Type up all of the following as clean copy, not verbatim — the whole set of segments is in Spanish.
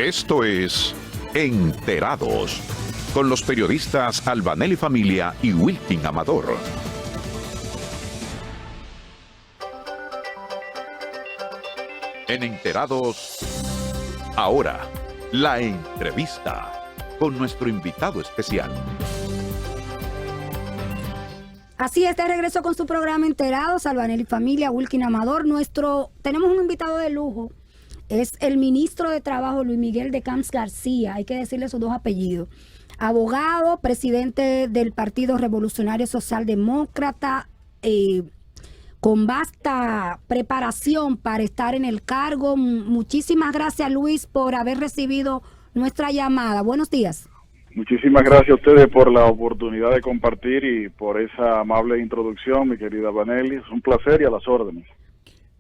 Esto es Enterados, con los periodistas Albanelli Familia y Wilkin Amador. En Enterados, ahora, la entrevista con nuestro invitado especial. Así es, de regreso con su programa Enterados, Albanelli Familia, Wilkin Amador. Tenemos un invitado de lujo, es el ministro de Trabajo, Luis Miguel de Camps García, hay que decirle sus dos apellidos. Abogado, presidente del Partido Revolucionario Socialdemócrata, con vasta preparación para estar en el cargo. Muchísimas gracias, Luis, por haber recibido nuestra llamada. Buenos días. Muchísimas gracias a ustedes por la oportunidad de compartir y por esa amable introducción, mi querida Vanelli. Es un placer y a las órdenes.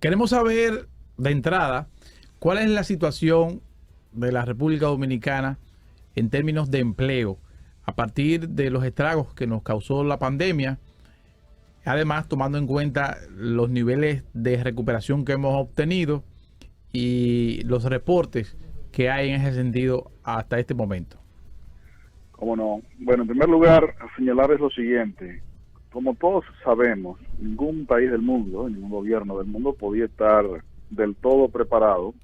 Queremos saber de entrada cuál es la situación de la República Dominicana en términos de empleo a partir de los estragos que nos causó la pandemia, además tomando en cuenta los niveles de recuperación que hemos obtenido y los reportes que hay en ese sentido hasta este momento. ¿Cómo no? Bueno, en primer lugar, señalarles lo siguiente. Como todos sabemos, ningún país del mundo, ningún gobierno del mundo podía estar del todo preparado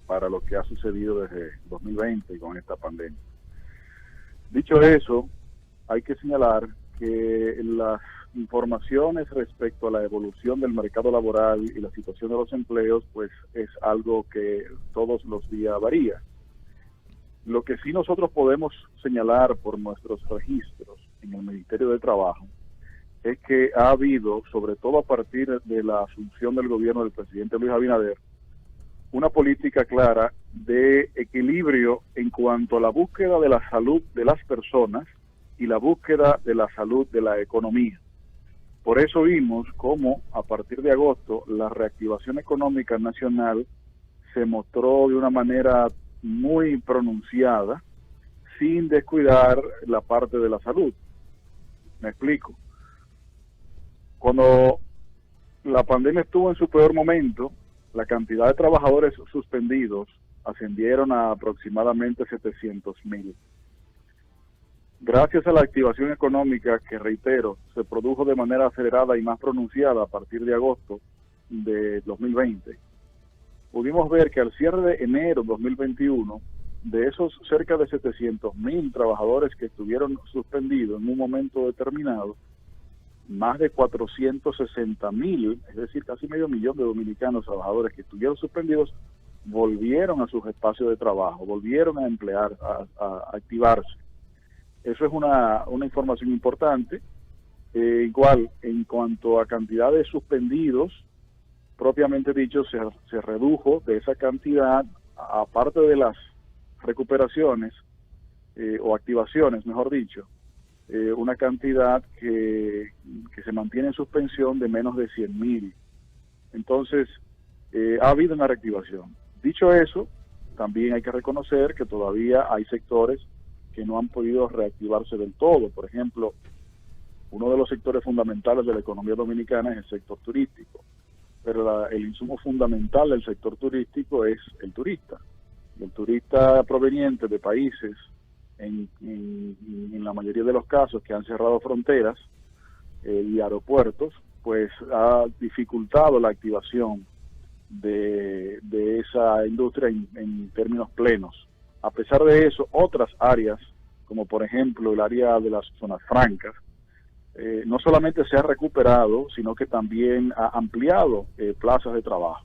para lo que ha sucedido desde 2020 con esta pandemia. Dicho eso, hay que señalar que las informaciones respecto a la evolución del mercado laboral y la situación de los empleos, pues es algo que todos los días varía. Lo que sí nosotros podemos señalar por nuestros registros en el Ministerio de Trabajo es que ha habido, sobre todo a partir de la asunción del gobierno del presidente Luis Abinader, una política clara de equilibrio en cuanto a la búsqueda de la salud de las personas y la búsqueda de la salud de la economía. Por eso vimos cómo a partir de agosto la reactivación económica nacional se mostró de una manera muy pronunciada, sin descuidar la parte de la salud. Me explico. Cuando la pandemia estuvo en su peor momento, la cantidad de trabajadores suspendidos ascendieron a aproximadamente 700,000. Gracias a la activación económica que, reitero, se produjo de manera acelerada y más pronunciada a partir de agosto de 2020, pudimos ver que al cierre de enero 2021, de esos cerca de 700,000 trabajadores que estuvieron suspendidos en un momento determinado, más de 460,000, es decir, casi medio millón de dominicanos trabajadores que estuvieron suspendidos, volvieron a sus espacios de trabajo, volvieron a emplear, a activarse. Eso es una información importante. Igual, en cuanto a cantidad de suspendidos, propiamente dicho, se redujo de esa cantidad, aparte de las recuperaciones o activaciones, mejor dicho, una cantidad que se mantiene en suspensión de menos de 100,000. Entonces, ha habido una reactivación. Dicho eso, también hay que reconocer que todavía hay sectores que no han podido reactivarse del todo. Por ejemplo, uno de los sectores fundamentales de la economía dominicana es el sector turístico, pero el insumo fundamental del sector turístico es el turista. El turista proveniente de países, en la mayoría de los casos, que han cerrado fronteras y aeropuertos, pues ha dificultado la activación de esa industria en términos plenos. A pesar de eso, otras áreas, como por ejemplo el área de las zonas francas, no solamente se ha recuperado, sino que también ha ampliado plazas de trabajo.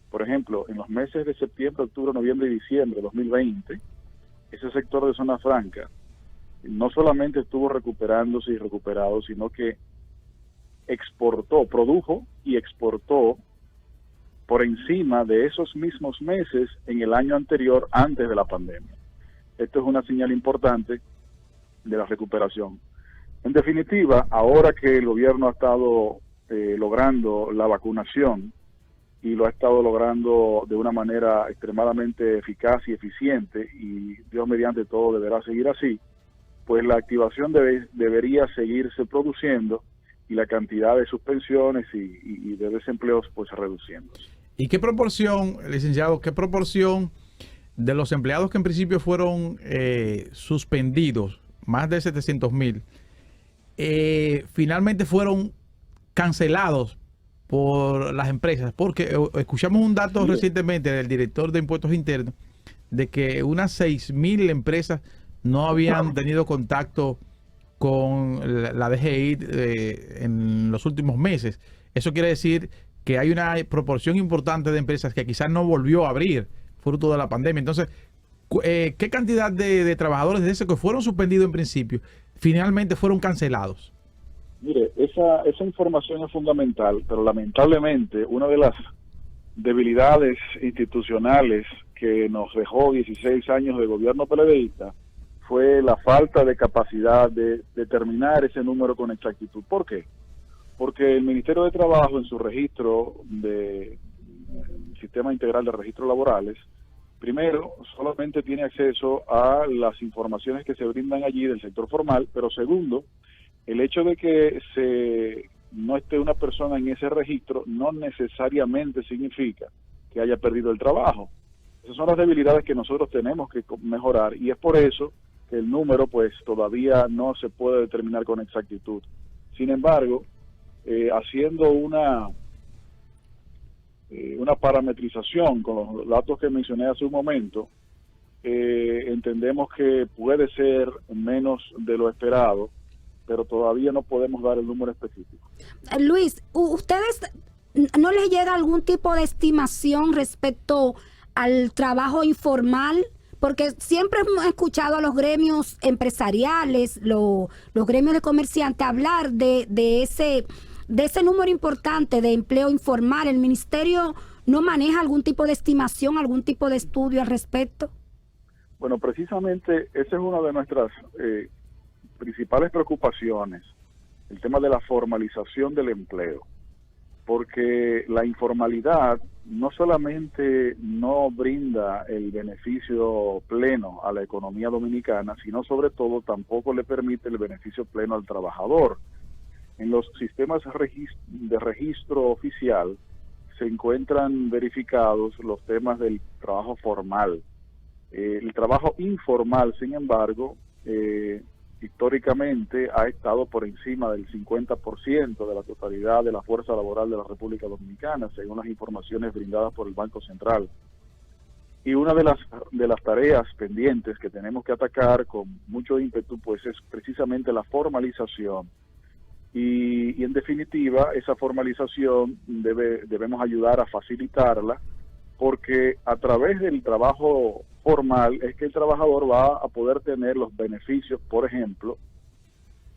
Por ejemplo, en los meses de septiembre, octubre, noviembre y diciembre de 2020, ese sector de zona franca no solamente estuvo recuperándose y recuperado, sino que produjo y exportó por encima de esos mismos meses en el año anterior, antes de la pandemia. Esto es una señal importante de la recuperación. En definitiva, ahora que el gobierno ha estado logrando la vacunación y lo ha estado logrando de una manera extremadamente eficaz y eficiente, y Dios mediante todo deberá seguir así, pues la activación debería seguirse produciendo y la cantidad de suspensiones y de desempleos pues reduciéndose. ¿Y qué proporción, licenciado, qué proporción de los empleados que en principio fueron suspendidos, más de 700,000, finalmente fueron cancelados por las empresas, porque escuchamos un dato recientemente del director de Impuestos Internos de que unas 6,000 empresas no habían tenido contacto con la DGI en los últimos meses. Eso quiere decir que hay una proporción importante de empresas que quizás no volvió a abrir fruto de la pandemia. Entonces, ¿qué cantidad de trabajadores de esos que fueron suspendidos en principio finalmente fueron cancelados? Mire, esa información es fundamental, pero lamentablemente una de las debilidades institucionales que nos dejó 16 años de gobierno PLDista fue la falta de capacidad de determinar ese número con exactitud. ¿Por qué? Porque el Ministerio de Trabajo, en su registro de Sistema Integral de Registros Laborales, primero, solamente tiene acceso a las informaciones que se brindan allí del sector formal, pero segundo, el hecho de que no esté una persona en ese registro no necesariamente significa que haya perdido el trabajo. Esas son las debilidades que nosotros tenemos que mejorar, y es por eso que el número pues todavía no se puede determinar con exactitud. Sin embargo, haciendo una parametrización con los datos que mencioné hace un momento, entendemos que puede ser menos de lo esperado, pero todavía no podemos dar el número específico. Luis, ¿ustedes no les llega algún tipo de estimación respecto al trabajo informal? Porque siempre hemos escuchado a los gremios empresariales, los gremios de comerciantes hablar de ese número importante de empleo informal. ¿El ministerio no maneja algún tipo de estimación, algún tipo de estudio al respecto? Bueno, precisamente esa es una de nuestras principales preocupaciones, el tema de la formalización del empleo, porque la informalidad no solamente no brinda el beneficio pleno a la economía dominicana, sino sobre todo tampoco le permite el beneficio pleno al trabajador. En los sistemas de registro oficial se encuentran verificados los temas del trabajo formal. El trabajo informal, sin embargo, históricamente ha estado por encima del 50% de la totalidad de la fuerza laboral de la República Dominicana, según las informaciones brindadas por el Banco Central. Y una de las tareas pendientes que tenemos que atacar con mucho ímpetu, pues es precisamente la formalización. Y en definitiva, esa formalización debemos ayudar a facilitarla, porque a través del trabajo formal es que el trabajador va a poder tener los beneficios, por ejemplo,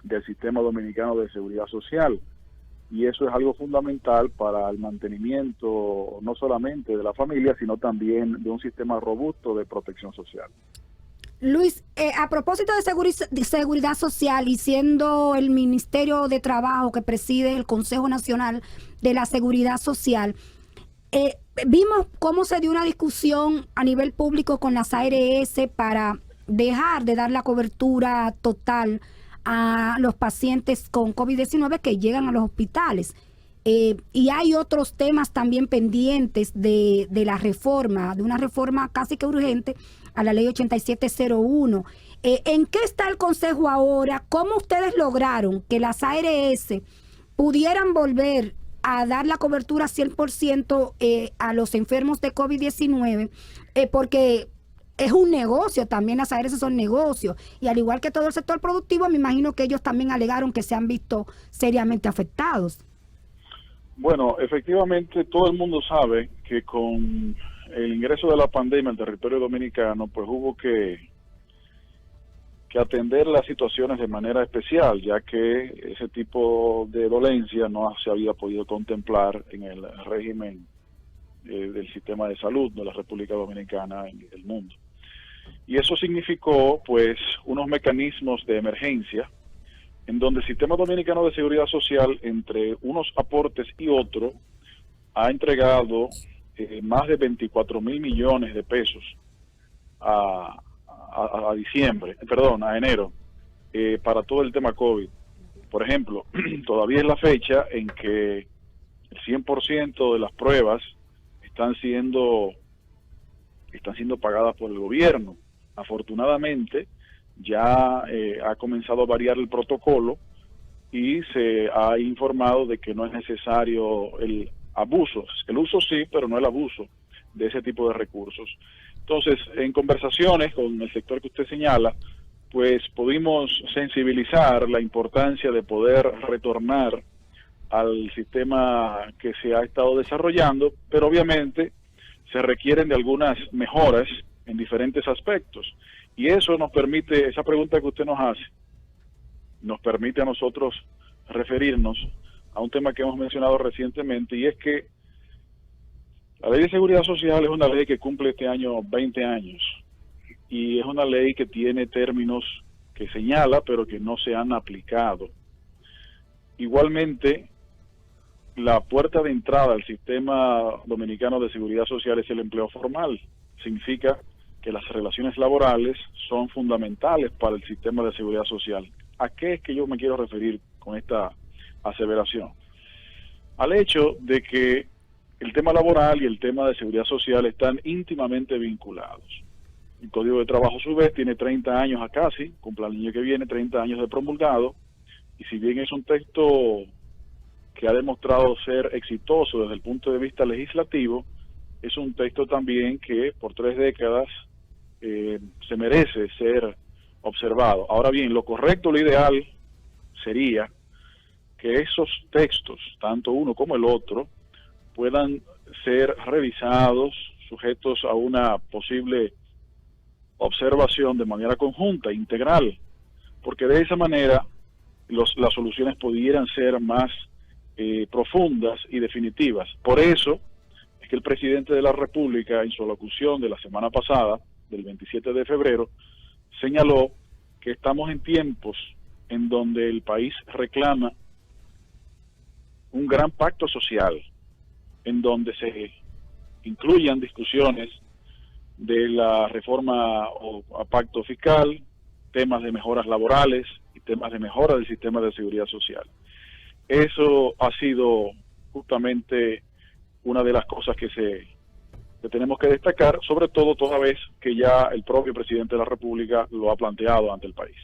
del Sistema Dominicano de Seguridad Social. Y eso es algo fundamental para el mantenimiento no solamente de la familia, sino también de un sistema robusto de protección social. Luis, a propósito de seguridad social, y siendo el Ministerio de Trabajo que preside el Consejo Nacional de la Seguridad Social, vimos cómo se dio una discusión a nivel público con las ARS para dejar de dar la cobertura total a los pacientes con COVID-19 que llegan a los hospitales. Y hay otros temas también pendientes de la reforma, de una reforma casi que urgente a la ley 8701. ¿En qué está el Consejo ahora? ¿Cómo ustedes lograron que las ARS pudieran volver a dar la cobertura 100% a los enfermos de COVID-19? Porque es un negocio, también las ARS son negocios, y al igual que todo el sector productivo, me imagino que ellos también alegaron que se han visto seriamente afectados. Bueno, efectivamente todo el mundo sabe que con el ingreso de la pandemia al territorio dominicano, pues hubo que atender las situaciones de manera especial, ya que ese tipo de dolencia no se había podido contemplar en el régimen del sistema de salud de la República Dominicana en el mundo. Y eso significó pues unos mecanismos de emergencia en donde el Sistema Dominicano de Seguridad Social, entre unos aportes y otros, ha entregado más de 24 mil millones de pesos a enero, para todo el tema COVID. Por ejemplo, todavía es la fecha en que el 100% de las pruebas están siendo están siendo pagadas por el gobierno. Afortunadamente, ya ha comenzado a variar el protocolo y se ha informado de que no es necesario el abuso. El uso sí, pero no el abuso de ese tipo de recursos. Entonces, en conversaciones con el sector que usted señala, pues pudimos sensibilizar la importancia de poder retornar al sistema que se ha estado desarrollando, pero obviamente se requieren de algunas mejoras en diferentes aspectos. Y eso nos permite, esa pregunta que usted nos hace, nos permite a nosotros referirnos a un tema que hemos mencionado recientemente, y es que la Ley de Seguridad Social es una ley que cumple este año 20 años, y es una ley que tiene términos que señala, pero que no se han aplicado. Igualmente, la puerta de entrada al sistema dominicano de seguridad social es el empleo formal. Significa que las relaciones laborales son fundamentales para el sistema de seguridad social. ¿A qué es que yo me quiero referir con esta aseveración? Al hecho de que el tema laboral y el tema de seguridad social están íntimamente vinculados. El Código de Trabajo, a su vez, tiene 30 años a casi, cumple el año que viene, 30 años de promulgado, y si bien es un texto que ha demostrado ser exitoso desde el punto de vista legislativo, es un texto también que por 3 décadas se merece ser observado. Ahora bien, lo correcto, lo ideal sería que esos textos, tanto uno como el otro, puedan ser revisados, sujetos a una posible observación de manera conjunta, integral, porque de esa manera las soluciones pudieran ser más profundas y definitivas. Por eso es que el presidente de la República, en su alocución de la semana pasada, del 27 de febrero, señaló que estamos en tiempos en donde el país reclama un gran pacto social, en donde se incluyan discusiones de la reforma o pacto fiscal, temas de mejoras laborales y temas de mejora del sistema de seguridad social. Eso ha sido justamente una de las cosas que tenemos que destacar, sobre todo toda vez que ya el propio presidente de la República lo ha planteado ante el país.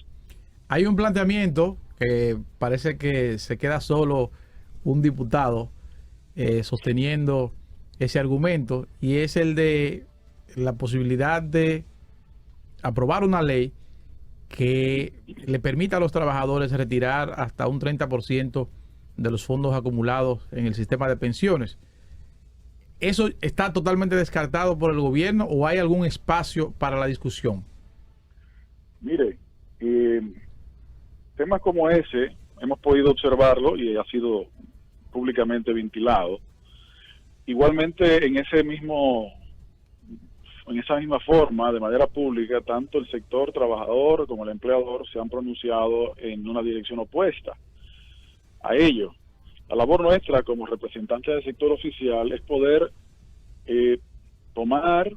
Hay un planteamiento que parece que se queda solo un diputado sosteniendo ese argumento, y es el de la posibilidad de aprobar una ley que le permita a los trabajadores retirar hasta un 30% de los fondos acumulados en el sistema de pensiones. ¿Eso está totalmente descartado por el gobierno o hay algún espacio para la discusión? Mire, temas como ese hemos podido observarlo y ha sido públicamente ventilado. Igualmente, en esa misma forma, de manera pública, tanto el sector trabajador como el empleador se han pronunciado en una dirección opuesta a ello. La labor nuestra como representantes del sector oficial es poder tomar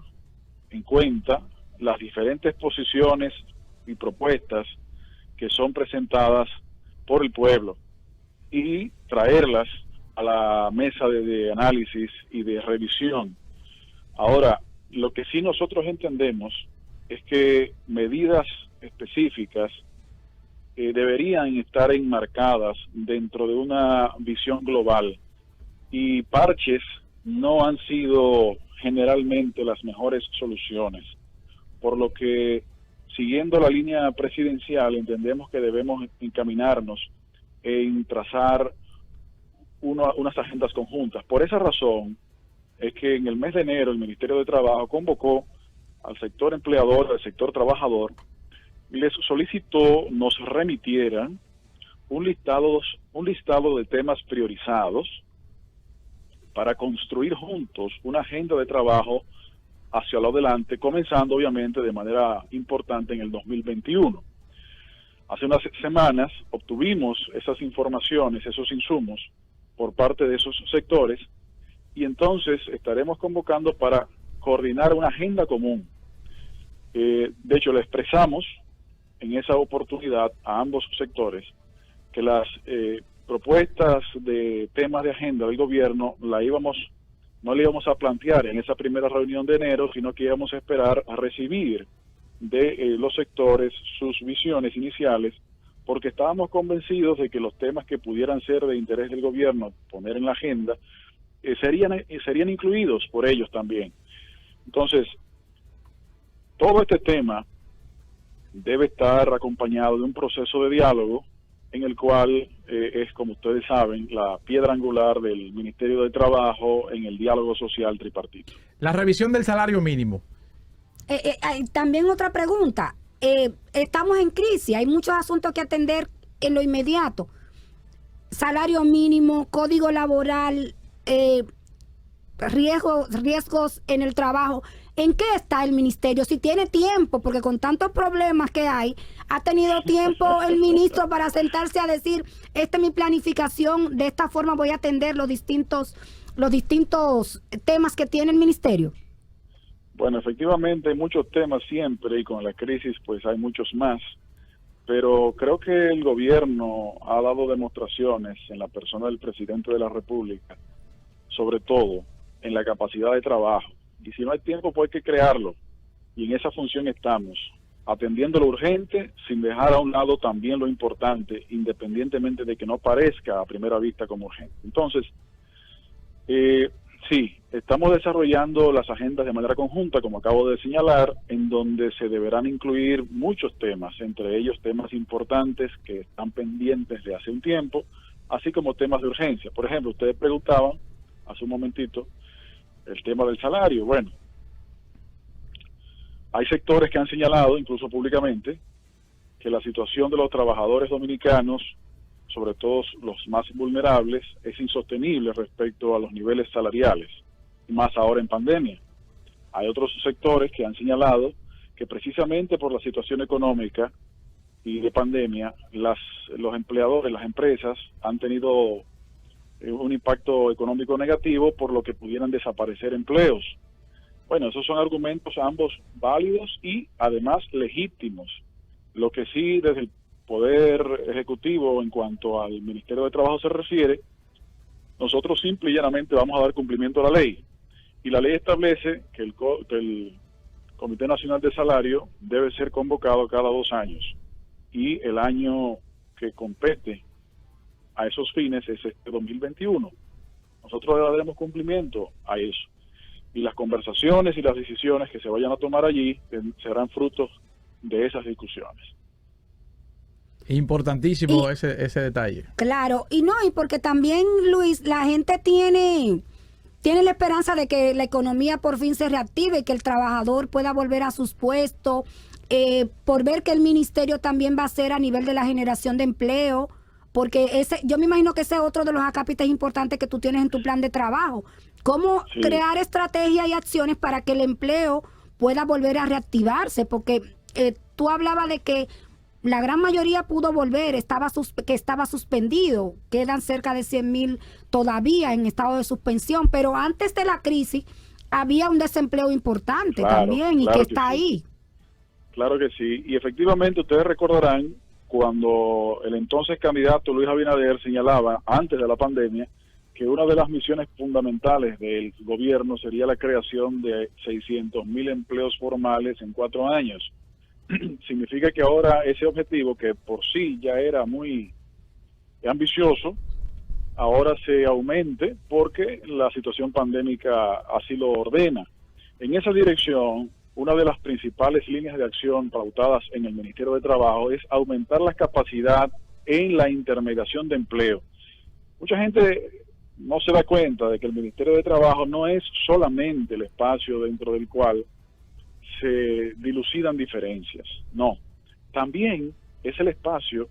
en cuenta las diferentes posiciones y propuestas que son presentadas por el pueblo y traerlas a la mesa de análisis y de revisión. Ahora, lo que sí nosotros entendemos es que medidas específicas deberían estar enmarcadas dentro de una visión global, y parches no han sido generalmente las mejores soluciones, por lo que, siguiendo la línea presidencial, entendemos que debemos encaminarnos en trazar unas agendas conjuntas. Por esa razón es que en el mes de enero el Ministerio de Trabajo convocó al sector empleador, al sector trabajador, y les solicitó nos remitieran un listado de temas priorizados para construir juntos una agenda de trabajo hacia lo adelante, comenzando obviamente de manera importante en el 2021. Hace unas semanas obtuvimos esas informaciones, esos insumos por parte de esos sectores, y entonces estaremos convocando para coordinar una agenda común. De hecho, le expresamos en esa oportunidad a ambos sectores que las propuestas de temas de agenda del gobierno la íbamos no le íbamos a plantear en esa primera reunión de enero, sino que íbamos a esperar a recibir de los sectores sus visiones iniciales, porque estábamos convencidos de que los temas que pudieran ser de interés del gobierno poner en la agenda serían incluidos por ellos también. Entonces, todo este tema debe estar acompañado de un proceso de diálogo en el cual es, como ustedes saben, la piedra angular del Ministerio de Trabajo en el diálogo social tripartito. La revisión del salario mínimo. También otra pregunta. Estamos en crisis, hay muchos asuntos que atender en lo inmediato. Salario mínimo, código laboral, riesgos en el trabajo. ¿En qué está el ministerio? Si tiene tiempo, porque con tantos problemas que hay, ¿ha tenido tiempo el ministro para sentarse a decir, esta es mi planificación, de esta forma voy a atender los distintos temas que tiene el ministerio? Bueno, efectivamente hay muchos temas siempre, y con la crisis pues hay muchos más, pero creo que el gobierno ha dado demostraciones en la persona del presidente de la República, sobre todo en la capacidad de trabajo. Y si no hay tiempo, pues hay que crearlo. Y en esa función estamos, atendiendo lo urgente, sin dejar a un lado también lo importante, independientemente de que no parezca a primera vista como urgente. Entonces, sí, estamos desarrollando las agendas de manera conjunta, como acabo de señalar, en donde se deberán incluir muchos temas, entre ellos temas importantes que están pendientes de hace un tiempo, así como temas de urgencia. Por ejemplo, ustedes preguntaban hace un momentito el tema del salario. Bueno, hay sectores que han señalado, incluso públicamente, que la situación de los trabajadores dominicanos, sobre todo los más vulnerables, es insostenible respecto a los niveles salariales, y más ahora en pandemia. Hay otros sectores que han señalado que precisamente por la situación económica y de pandemia, los empleadores, las empresas, han tenido un impacto económico negativo, por lo que pudieran desaparecer empleos. Bueno, esos son argumentos ambos válidos y además legítimos. Lo que sí, desde el Poder Ejecutivo, en cuanto al Ministerio de Trabajo se refiere, nosotros simple y llanamente vamos a dar cumplimiento a la ley. Y la ley establece que el Comité Nacional de Salario debe ser convocado cada 2 años. Y el año que compete a esos fines es este 2021. Nosotros le daremos cumplimiento a eso. Y las conversaciones y las decisiones que se vayan a tomar allí serán frutos de esas discusiones. Importantísimo ese detalle. Claro, y porque también, Luis, la gente tiene la esperanza de que la economía por fin se reactive, que el trabajador pueda volver a sus puestos, por ver que el ministerio también va a ser a nivel de la generación de empleo, porque yo me imagino que ese es otro de los acápites importantes que tú tienes en tu plan de trabajo. ¿Cómo crear estrategias y acciones para que el empleo pueda volver a reactivarse? Porque tú hablabas de que la gran mayoría pudo volver, que estaba suspendido. Quedan cerca de 100,000 todavía en estado de suspensión, pero antes de la crisis había un desempleo importante también, y que está ahí. Claro que sí, y efectivamente ustedes recordarán cuando el entonces candidato Luis Abinader señalaba, antes de la pandemia, que una de las misiones fundamentales del gobierno sería la creación de 600,000 empleos formales en 4 años. Significa que ahora ese objetivo, que por sí ya era muy ambicioso, ahora se aumente porque la situación pandémica así lo ordena. En esa dirección, una de las principales líneas de acción pautadas en el Ministerio de Trabajo es aumentar la capacidad en la intermediación de empleo. Mucha gente no se da cuenta de que el Ministerio de Trabajo no es solamente el espacio dentro del cual se dilucidan diferencias, no. También es el espacio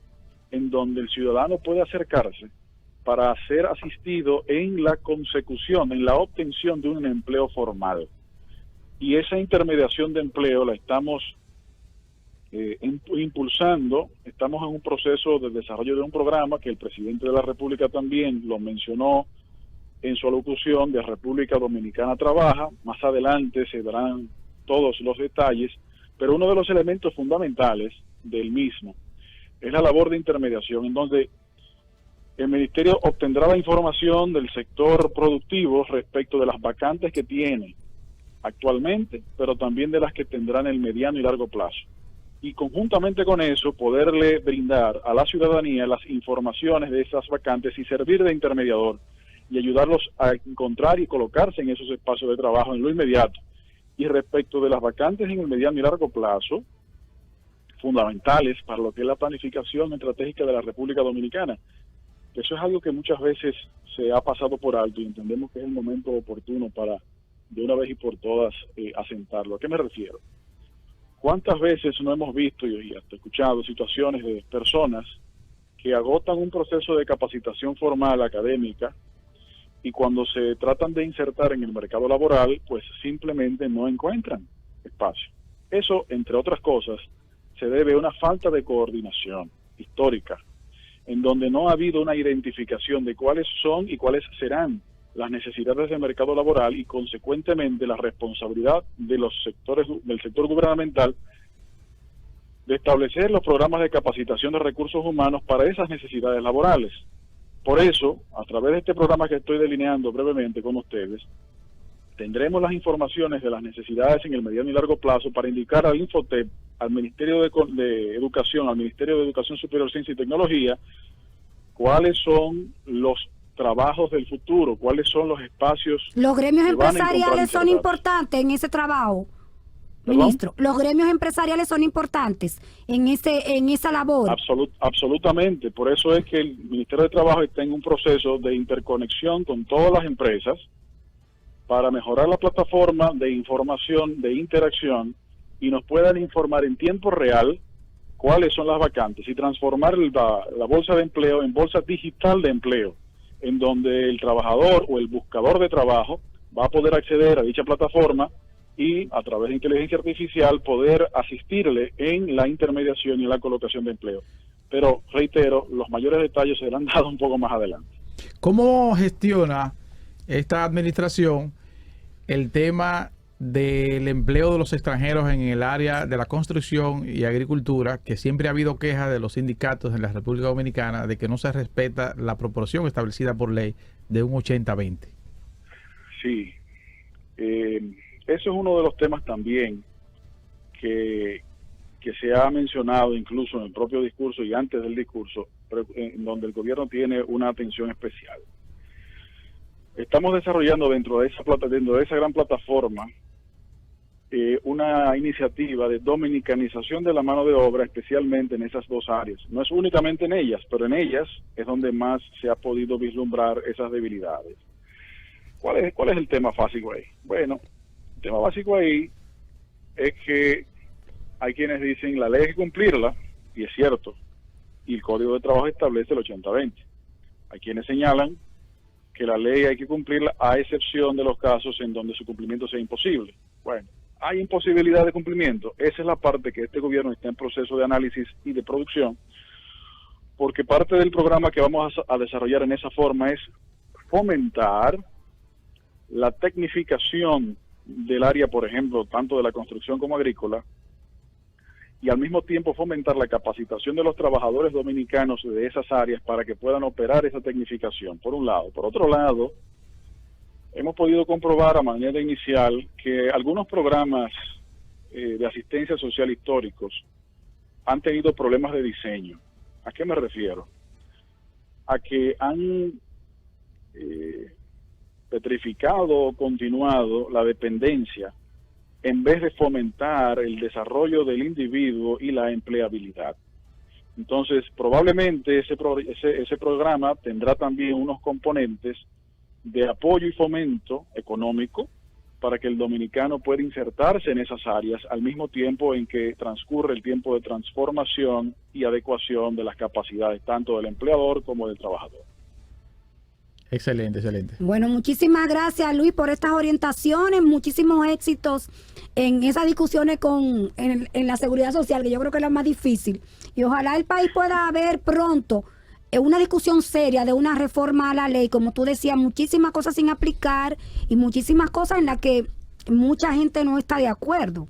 en donde el ciudadano puede acercarse para ser asistido en la consecución, en la obtención de un empleo formal. Y esa intermediación de empleo la estamos impulsando. Estamos en un proceso de desarrollo de un programa que el presidente de la República también lo mencionó en su alocución, de República Dominicana Trabaja. Más adelante se darán todos los detalles, pero uno de los elementos fundamentales del mismo es la labor de intermediación, en donde El ministerio obtendrá la información del sector productivo respecto de las vacantes que tiene actualmente, pero también de las que tendrá en el mediano y largo plazo. Y conjuntamente con eso, poderle brindar a la ciudadanía las informaciones de esas vacantes y servir de intermediador y ayudarlos a encontrar y colocarse en esos espacios de trabajo en lo inmediato. Y respecto de las vacantes en el mediano y largo plazo, fundamentales para lo que es la planificación estratégica de la República Dominicana. Eso es algo que muchas veces se ha pasado por alto y entendemos que es el momento oportuno para de una vez y por todas asentarlo. ¿A qué me refiero? ¿Cuántas veces no hemos visto y hasta escuchado situaciones de personas que agotan un proceso de capacitación formal académica y cuando se tratan de insertar en el mercado laboral, pues simplemente no encuentran espacio? Eso, entre otras cosas, se debe a una falta de coordinación histórica, en donde no ha habido una identificación de cuáles son y cuáles serán las necesidades del mercado laboral y consecuentemente la responsabilidad de los sectores del sector gubernamental de establecer los programas de capacitación de recursos humanos para esas necesidades laborales. Por eso, a través de este programa que estoy delineando brevemente con ustedes, tendremos las informaciones de las necesidades en el mediano y largo plazo para indicar al Infotep, al Ministerio de Educación, al Ministerio de Educación Superior, Ciencia y Tecnología, cuáles son los trabajos del futuro, cuáles son los espacios. Los gremios que van a encontrar empresariales son insertados. importantes en ese trabajo, ¿Perdón? ministro. Los gremios empresariales son importantes en esa labor. Absolutamente. Por eso es que el Ministerio de Trabajo está en un proceso de interconexión con todas las empresas para mejorar la plataforma de información, de interacción, y nos puedan informar en tiempo real cuáles son las vacantes y transformar la bolsa de empleo en bolsa digital de empleo, en donde el trabajador o el buscador de trabajo va a poder acceder a dicha plataforma y a través de inteligencia artificial poder asistirle en la intermediación y en la colocación de empleo. Pero reitero, los mayores detalles serán dados un poco más adelante. ¿Cómo gestiona esta administración el tema del empleo de los extranjeros en el área de la construcción y agricultura, que siempre ha habido quejas de los sindicatos en la República Dominicana de que no se respeta la proporción establecida por ley de un 80-20? Sí, eso es uno de los temas también que se ha mencionado incluso en el propio discurso y antes del discurso, pero en donde el gobierno tiene una atención especial. Estamos desarrollando dentro de esa gran plataforma una iniciativa de dominicanización de la mano de obra, especialmente en esas dos áreas. No es únicamente en ellas, pero en ellas es donde más se ha podido vislumbrar esas debilidades. ¿Cuál es el tema básico ahí? Bueno, el tema básico ahí es que hay quienes dicen la ley hay que cumplirla, y es cierto, y el Código de Trabajo establece el 80-20. Hay quienes señalan que la ley hay que cumplirla a excepción de los casos en donde su cumplimiento sea imposible. Bueno, hay imposibilidad de cumplimiento. Esa es la parte que este gobierno está en proceso de análisis y de producción, porque parte del programa que vamos a desarrollar en esa forma es fomentar la tecnificación del área, por ejemplo, tanto de la construcción como agrícola, y al mismo tiempo fomentar la capacitación de los trabajadores dominicanos de esas áreas para que puedan operar esa tecnificación, por un lado. Por otro lado, hemos podido comprobar a manera inicial que algunos programas de asistencia social históricos han tenido problemas de diseño. ¿A qué me refiero? A que han petrificado o continuado la dependencia en vez de fomentar el desarrollo del individuo y la empleabilidad. Entonces, probablemente ese programa tendrá también unos componentes de apoyo y fomento económico para que el dominicano pueda insertarse en esas áreas al mismo tiempo en que transcurre el tiempo de transformación y adecuación de las capacidades tanto del empleador como del trabajador. Excelente, excelente. Bueno, muchísimas gracias, Luis, por estas orientaciones, muchísimos éxitos en esas discusiones en la seguridad social, que yo creo que es lo más difícil. Y ojalá el país pueda haber pronto una discusión seria de una reforma a la ley, como tú decías, muchísimas cosas sin aplicar y muchísimas cosas en las que mucha gente no está de acuerdo.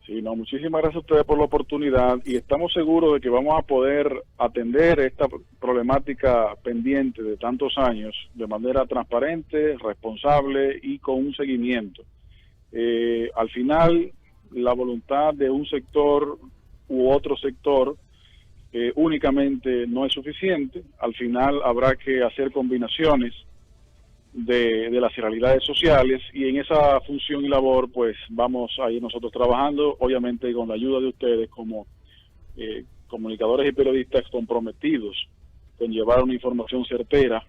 Sí, no, muchísimas gracias a ustedes por la oportunidad y estamos seguros de que vamos a poder atender esta problemática pendiente de tantos años de manera transparente, responsable y con un seguimiento. Al final, la voluntad de un sector u otro sector únicamente no es suficiente. Al final habrá que hacer combinaciones de las realidades sociales y en esa función y labor pues vamos a ir nosotros trabajando, obviamente con la ayuda de ustedes como comunicadores y periodistas comprometidos con llevar una información certera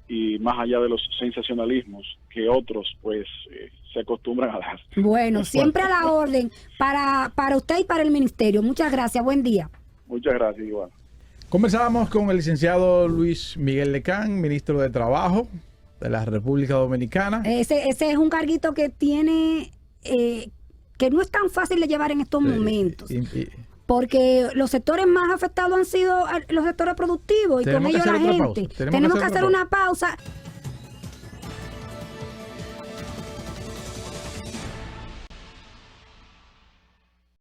y más allá de los sensacionalismos que otros pues se acostumbran a dar. Bueno, siempre a la orden para usted y para el ministerio. Muchas gracias, buen día. Muchas gracias, igual. Conversábamos con el licenciado Luis Miguel Lecán, ministro de Trabajo de la República Dominicana. Ese es un carguito que tiene, que no es tan fácil de llevar en estos momentos. Porque los sectores más afectados han sido los sectores productivos y con ellos la gente. Tenemos que hacer una pausa.